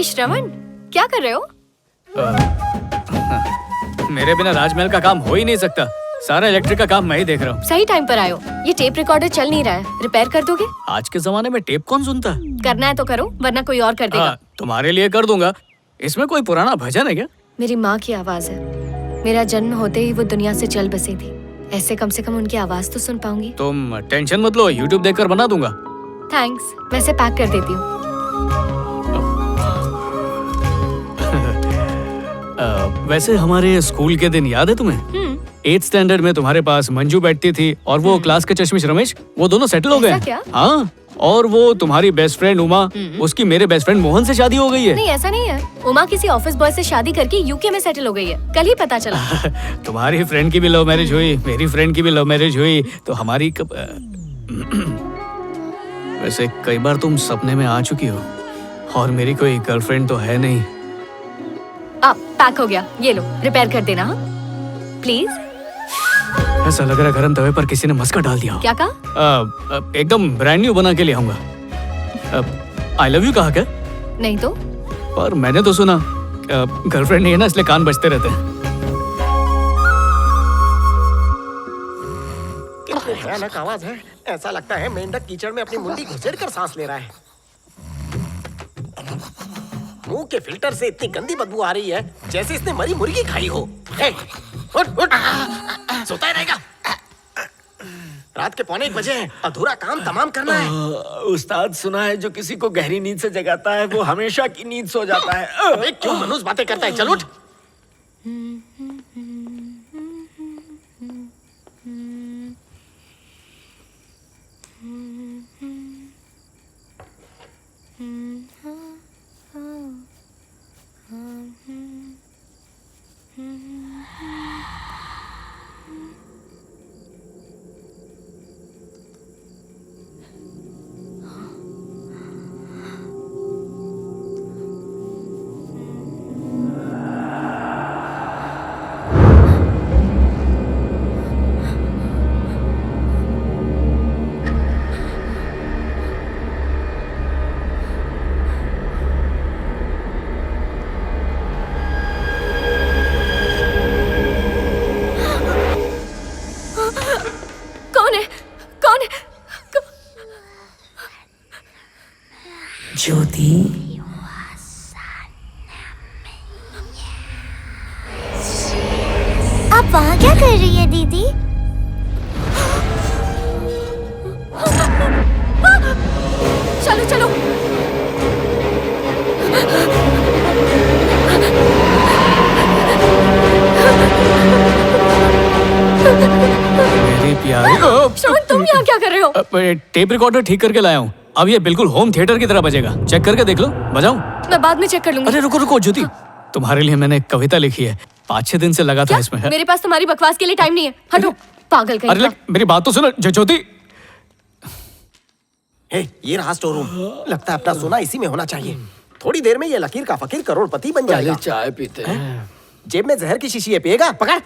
श्रवण, क्या कर रहे हो? मेरे बिना राजमहल का काम हो ही नहीं सकता। सारा इलेक्ट्रिक का काम मैं ही देख रहा हूँ। सही टाइम पर आयो। ये टेप रिकॉर्डर चल नहीं रहा है, रिपेयर कर दोगे? आज के जमाने में टेप कौन सुनता? करना है तो करो, वरना कोई और कर देगा। तुम्हारे लिए कर दूंगा। इसमें कोई पुराना भजन है क्या? मेरी माँ की आवाज है। मेरा जन्म होते ही वो दुनिया से चल बसी थी। ऐसे कम से कम उनकी आवाज तो सुन पाऊंगी। तुम टेंशन मत लो, YouTube देखकर बना दूंगा। थैंक्स, वैसे पैक कर देती हूँ। वैसे हमारे स्कूल के दिन याद है तुम्हें? 8th स्टैंडर्ड में तुम्हारे पास मंजू बैठती थी और वो क्लास के चश्मिश रमेश, वो दोनों सेटल हो गए। हाँ, और वो तुम्हारी बेस्ट फ्रेंड उमा, उसकी मेरे बेस्ट फ्रेंड मोहन से शादी हो गई है। नहीं, ऐसा नहीं है। उमा किसी ऑफिस बॉय से शादी करके यूके में सेटल हो गई है, कल ही पता चला। तुम्हारी फ्रेंड की भी लव मैरिज हुई, मेरी फ्रेंड की भी लव मैरिज हुई, तो हमारी कब? वैसे कई बार तुम सपने में आ चुकी हो और मेरी कोई गर्लफ्रेंड तो है नहीं। पैक हो गया, ये लो, रिपेयर कर देना। प्लीज। ऐसा लग रहा है गरम तवे पर किसी ने मस्का डाल दिया। क्या कहा? एकदम ब्रांड न्यू बना के ले आऊंगा। आई लव यू कहा क्या? नहीं तो? पर मैंने तो सुना गर्लफ्रेंड नहीं है ना, इसलिए कान बजते रहते हैं। कितनी भयानक आवाज है। ऐसा लगता है मेंढक कीचड़ में अपनी मुंडी घुसेड़कर सांस ले रहा है। मुंह के फिल्टर से इतनी गंदी बदबू आ रही है जैसे इसने मरी मुर्गी खाई हो। उठ उठ, सोता ही रहेगा। रात के 1:45 बजे हैं, अधूरा काम तमाम करना है। उस्ताद, सुना है जो किसी को गहरी नींद से जगाता है वो हमेशा की नींद सो जाता है। अबे क्यों मनुष्य बातें करता है? चल उठ। ज्योति, आप वहाँ क्या कर रही है दीदी? चलो चलो। मेरी प्यारी। श्रवण, तुम यहाँ क्या कर रहे हो? टेप रिकॉर्डर ठीक करके लाया हूँ। अब ये बिल्कुल होम थिएटर की तरह बजेगा। चेक करके देख लो। बजाऊं? मैं बाद में चेक कर लूंगी। अरे रुको रुको ज्योति, तुम्हारे लिए मैंने एक कविता लिखी है। 5-6 दिन से लगा था इसमें। मेरे पास तुम्हारी बकवास के लिए टाइम नहीं है। हटो, पागल कहीं। अरे मेरी बात तो सुनो ज्योति। ये रहा स्टोर रूम। लगता है अपना सोना इसी में होना चाहिए। थोड़ी देर में ये लकीर का फकीर करोड़पति बन जाएगा। चाय पीते हैं। जेब में जहर की शीशी है, पिएगा? पकड़।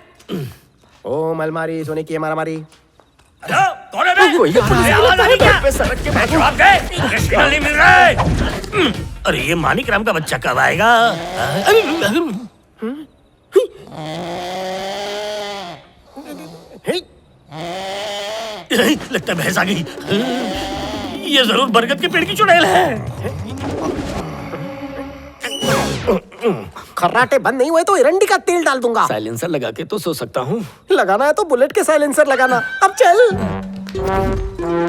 ओम अलमारी सोने की मारामारी। कौन है बे? आवाज आ रही क्या? पे सड़क के बैठ जवाब गए। सिग्नल नहीं मिल रहा है। अरे ये मानिक राम का बच्चा कब आएगा? लगता है भैंस आ गई। ये जरूर बरगद के पेड़ की चुड़ैल है। खर्राटे बंद नहीं हुए तो एरंडी का तेल डाल दूंगा। साइलेंसर लगा के तो सो सकता हूँ। लगाना है तो बुलेट के साइलेंसर लगाना। अब चल।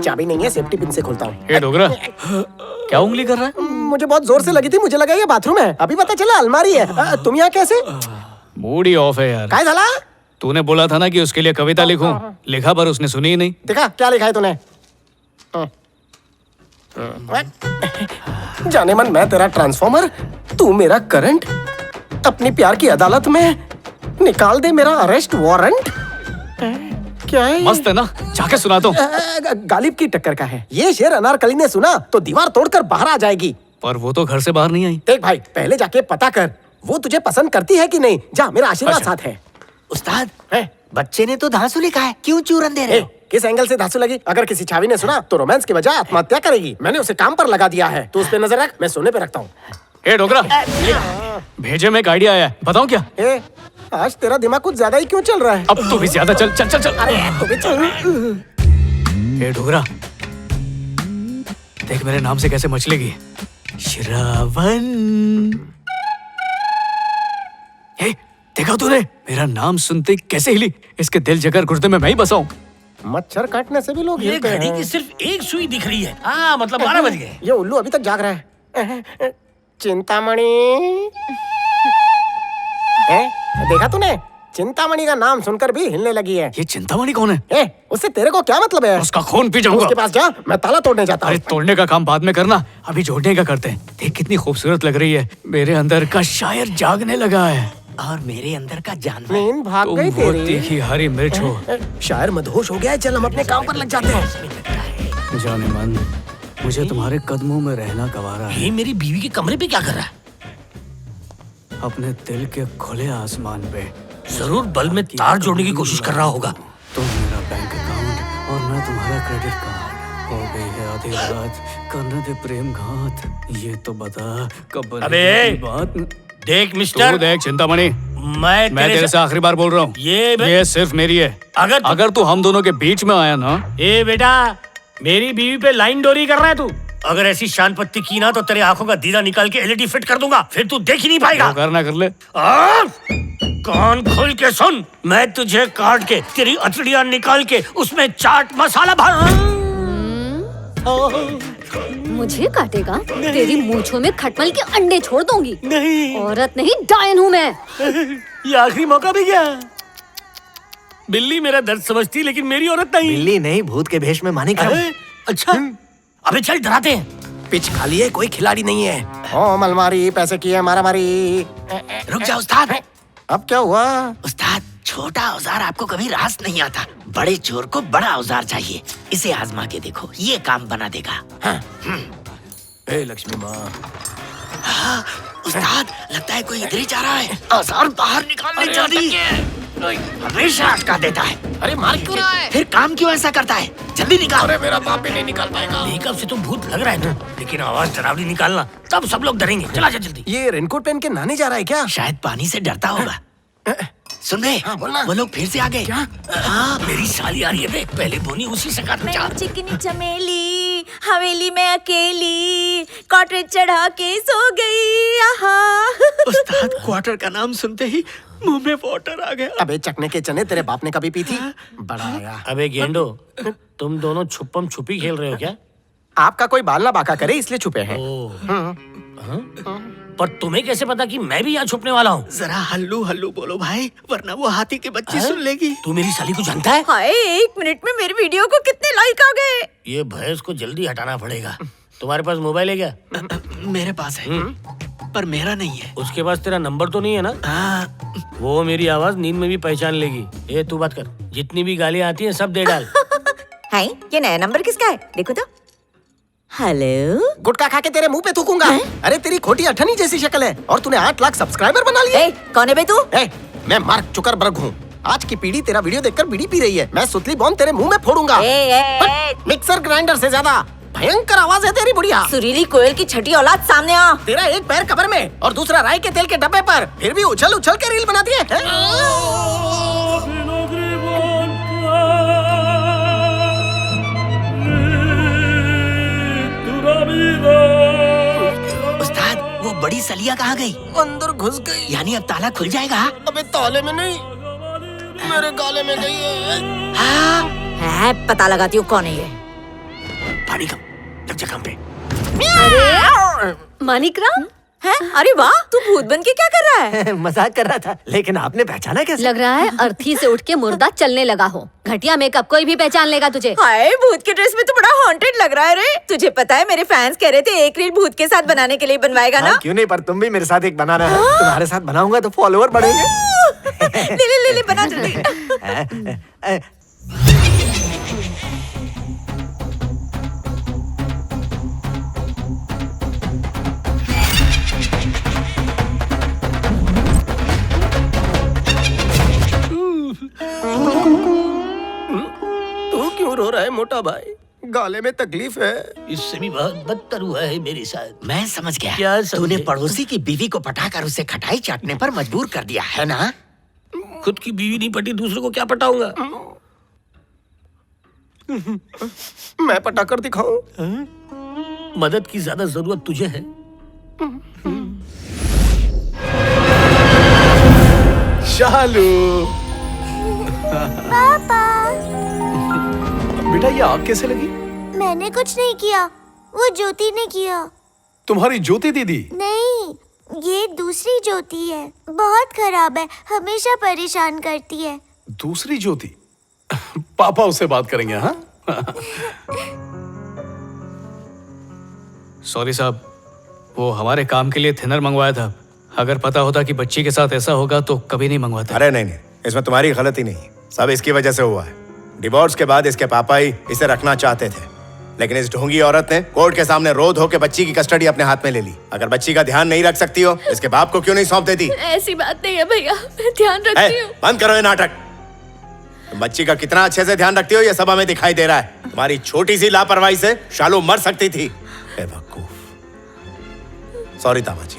चाबी नहीं है, सेफ्टी पिन से खोलता हूँ। ये डोगरा क्या उंगली कर रहा है? मुझे बहुत जोर से लगी थी, मुझे लगा ये बाथरूम है। अभी पता चला अलमारी है। तुम यहाँ कैसे? मूड ही ऑफ है यार। काय झाला? तूने बोला था ना कि उसके लिए कविता लिखूं, लिखा पर उसने सुनी ही नहीं। देखा क्या लिखा है तूने? जाने मन मैं तेरा ट्रांसफॉर्मर, तू मेरा करंट। अपनी प्यार की अदालत में निकाल दे मेरा अरेस्ट वारंट। क्या है? मस्त है ना, जाके सुनाता हूँ। गालिब की टक्कर का है ये शेर। अनारकली ने सुना तो दीवार तोड़कर बाहर आ जाएगी। पर वो तो घर से बाहर नहीं आई। देख भाई, पहले जाके पता कर वो तुझे पसंद करती है कि नहीं। जा, मेरा आशीर्वाद साथ है। उस्ताद है? बच्चे ने तो धांसू लिखा है, क्यों चूरन दे रहे हो? किस एंगल से धांसू लगी? अगर किसी छावी ने सुना तो रोमांस की वजह आत्महत्या करेगी। मैंने उसे काम पर लगा दिया है, तो उस पे नजर रख, मैं सोने पे रखता हूँ। ए डोगरा, भेजे में एक आइडिया आया है, बताऊं क्या? ए, आज तेरा दिमाग कुछ ज्यादा ही क्यों चल रहा है? अब तू भी ज्यादा चल चल चल चल। अरे तू भी चल। ए डोगरा, देख मेरे नाम से कैसे मचलेगी। श्रावण। ए, देखा तूने? मेरा नाम सुनते ही कैसे हिली। इसके दिल जगर गुर्दे में मैं ही बसा हूं। मच्छर काटने से भी लोग ये हिलते घड़ी हैं। की सिर्फ एक सुई दिख रही है। हाँ, मतलब 12 बज गए। ये उल्लू अभी तक जाग रहा है। चिंतामणि। देखा तूने? चिंतामणि का नाम सुनकर भी हिलने लगी है। ये चिंतामणि कौन है? उससे तेरे को क्या मतलब है? उसका खून पी जाऊंगा। उसके पास जा, मैं ताला तोड़ने जाता अरे हूँ। तोड़ने का काम बाद में करना, अभी जोड़ने का करते हैं। देख कितनी खूबसूरत लग रही है। मेरे अंदर का शायर जागने लगा है। और मेरे अंदर का जानवर। नींद भाग तुम गई वो तेरी। तीखी हरी मिर्च हो। शायर मदहोश हो गया है, चल हम अपने काम पर लग जाते हैं। जाने मन, मुझे तुम्हारे कदमों में रहना गवारा है। ये मेरी बीवी के कमरे पे क्या कर रहा है? अपने दिल के खुले आसमान पे जरूर बल में तार जोड़ने की कोशिश कर रहा होगा। तुम मेरा बैंक अकाउंट और मैं तुम्हारा क्रेडिट कार्ड। हो गई है आधी रात, करने दे प्रेम घात। ये तो बता कब अबे! बनेगी बात। देख तू मिस्टर, देख चिंतामणि, मैं मैं तेरे से आखिरी बार बोल रहा हूँ। ये सिर्फ मेरी है। अगर तू हम दोनों के बीच में आया ना। ए बेटा, मेरी बीवी पे लाइन डोरी कर रहा है तू। अगर ऐसी शान पत्ती की ना तो तेरे आंखों का दीदा निकाल के एलईडी फिट कर दूंगा, फिर तू देख ही नहीं पाएगा। जो करना कर ले। कान खोल के सुन, मैं तुझे काट के तेरी अतड़ियां निकाल के उसमें चाट मसाला भर। मुझे काटेगा? तेरी मूंछों में खटमल के अंडे छोड़ दूंगी। नहीं, औरत नहीं, डायन हूँ मैं। ये आखिरी मौका भी गया। बिल्ली मेरा दर्द समझती, लेकिन मेरी औरत नहीं। बिल्ली नहीं, भूत के भेष में मानिक राम। अच्छा, अबे चल डराते हैं। पिच खाली है, कोई खिलाड़ी नहीं है। ओ मलमारी, पैसे की है मारामारी। रुक जा उस्ताद। अब क्या हुआ? उस्ताद, छोटा औजार आपको कभी रास नहीं आता। बड़े चोर को बड़ा औजार चाहिए। इसे आजमा के देखो, ये काम बना देगा। ए लक्ष्मी माँ। हाँ, उस्ताद, लगता है कोई इधर ही जा रहा है। औजार बाहर निकालने जा रही है। हमेशा अटका देता है। अरे मार क्यों रहा है? फिर काम क्यों ऐसा करता है? जल्दी निकाल। अरे मेरा बाप भी नहीं निकाल पाएगा। मेकअप से तो भूत लग रहा है ना, लेकिन आवाज डरावनी निकालना, तब सब लोग डरेंगे। चला जा जल्दी। ये रेनकोट पहन के नहाने जा रहा है क्या? शायद पानी से डरता होगा। सुन बे, हाँ, बोलना। वो लोग फिर से आ गए। क्या? हाँ, मेरी साली आ रही है बे, पहले बोनी उसी से काटना चाह। चिकनी चमेली हवेली में अकेली कॉटेज चढ़ा के सो गई। आहा। उस्ताद, क्वार्टर का नाम सुनते ही मुंह में वाटर आ गया। अबे चकने के चने तेरे बाप ने कभी पी थी? बड़ा आया। अबे गेंडो, तुम दोनों छुपम छुपी खेल रहे हो क्या? आपका कोई बाल ना बाका करे इसलिए छुपे हैं। पर तुम्हें कैसे पता कि मैं भी यहाँ छुपने वाला हूँ? जरा हल्लू हल्लू बोलो भाई, वरना वो हाथी की बच्ची सुन लेगी। तू मेरी साली को जानता है? हाय, 1 मिनट में मेरी वीडियो को कितने लाइक आ गए। ये भैंस को जल्दी हटाना पड़ेगा। तुम्हारे पास मोबाइल है क्या? मेरे पास है, पर मेरा नहीं है। उसके पास तेरा नंबर तो नहीं है ना? हाँ, वो मेरी आवाज नींद में भी पहचान लेगी। ये तू बात कर, जितनी भी गालियाँ आती हैं सब दे डाल। हाय, ये नया नंबर किसका है? देखो तो। हेलो। गुटखा खा के तेरे मुंह पे थूकूंगा। अरे तेरी खोटी अठनी जैसी शक्ल है और तूने 8 लाख सब्सक्राइबर बना लिए। कौन है बे तू? मैं मार्क जुकरबर्ग हूँ। आज की पीढ़ी तेरा वीडियो देखकर बीड़ी पी रही है। मैं सुतली बॉम्ब तेरे मुंह में फोड़ूंगा। मिक्सर ग्राइंडर से ज्यादा भयंकर आवाज है तेरी बुढ़िया। सुरीली कोयल की छठी औलाद सामने आ। तेरा एक पैर कब्र में और दूसरा राई के तेल के डब्बे पर, फिर भी उछल उछल के रील बनाती है। उस्ताद, वो बड़ी सलिया कहाँ गई? अंदर घुस गई। यानी अब ताला खुल जाएगा? अबे ताले में नहीं, मेरे गाले में गई है। हाँ, पता लगाती हूँ कौन है ये। पानी कम, लग जा काम पे। मानिक राम है? अरे वाह, तू भूत बन के क्या कर रहा है? मजाक कर रहा था, लेकिन आपने पहचाना कैसे? लग रहा है अर्थी से उठ के मुर्दा चलने लगा हो। घटिया मेकअप कोई भी पहचान लेगा तुझे। हाय, भूत के ड्रेस में तो बड़ा हॉन्टेड लग रहा है रे। तुझे पता है मेरे फैंस कह रहे थे एक रील भूत के साथ बनाने के लिए बनवाएगा ना? क्यों नहीं, पर तुम भी मेरे साथ एक बनाना है। तुम्हारे साथ बनाऊंगा तो फॉलोअर बढ़ेंगे। ले बना जल्दी। क्यों रो रहा है मोटा भाई? गाले में तकलीफ है। इससे भी बहुत बदतर हुआ है मेरे साथ। मैं समझ गया। क्या समझे? तूने पड़ोसी की बीवी को पटाकर उसे खटाई चाटने पर मजबूर कर दिया है ना? खुद की बीवी नहीं पटी, दूसरों को क्या पटाऊंगा? मैं पटाकर दिखाऊं? मदद की ज्यादा जरूरत तुझे है। शालू। पापा, बेटा ये आग कैसे लगी? मैंने कुछ नहीं किया, वो ज्योति ने किया। तुम्हारी ज्योति दीदी? नहीं, ये दूसरी ज्योति है, बहुत खराब है, हमेशा परेशान करती है। दूसरी ज्योति? पापा उससे बात करेंगे। हाँ सॉरी साहब, वो हमारे काम के लिए थिनर मंगवाया था। अगर पता होता कि बच्ची के साथ ऐसा होगा तो कभी नहीं मंगवाता। अरे नहीं, इसमें तुम्हारी गलती नहीं, सब इसकी वजह से हुआ है। डिवोर्स के बाद इसके पापा ही इसे रखना चाहते थे, लेकिन इस ढोंगी औरत ने कोर्ट के सामने रो धो के बच्ची की कस्टडी अपने हाथ में ले ली। अगर बच्ची का ध्यान नहीं रख सकती हो, इसके बाप को क्यों नहीं सौंप देती? ऐसी बात नहीं है भैया, मैं ध्यान रखती हूँ। बंद करो ये नाटक। तुम बच्ची का कितना अच्छे से ध्यान रखती हो ये सब हमें दिखाई दे रहा है। तुम्हारी छोटी सी लापरवाही से शालू मर सकती थी। बेवकूफ। सॉरी तामाजी।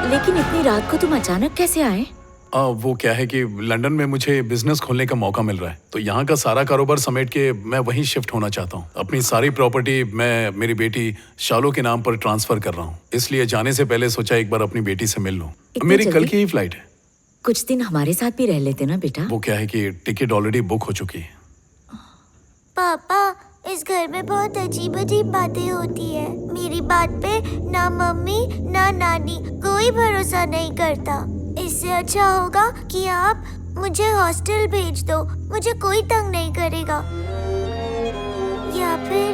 लेकिन इतनी रात को तुम अचानक कैसे आए? वो क्या है कि लंदन में मुझे बिजनेस खोलने का मौका मिल रहा है, तो यहाँ का सारा कारोबार समेट के मैं वहीं शिफ्ट होना चाहता हूँ। अपनी सारी प्रॉपर्टी मैं मेरी बेटी शालू के नाम पर ट्रांसफर कर रहा हूँ, इसलिए जाने से पहले सोचा एक बार अपनी बेटी से मिल लूँ। मेरी कल की ही फ्लाइट है। कुछ दिन हमारे साथ भी रह लेते ना बेटा। वो क्या है कि टिकट ऑलरेडी बुक हो चुकी है। पापा, इस घर में बहुत अजीब अजीब बातें होती है। मेरी बात पे ना मम्मी ना नानी कोई भरोसा नहीं करता। इससे अच्छा होगा कि आप मुझे हॉस्टल भेज दो, मुझे कोई तंग नहीं करेगा। या फिर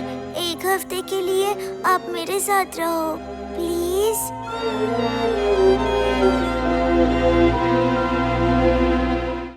एक हफ्ते के लिए आप मेरे साथ रहो, प्लीज।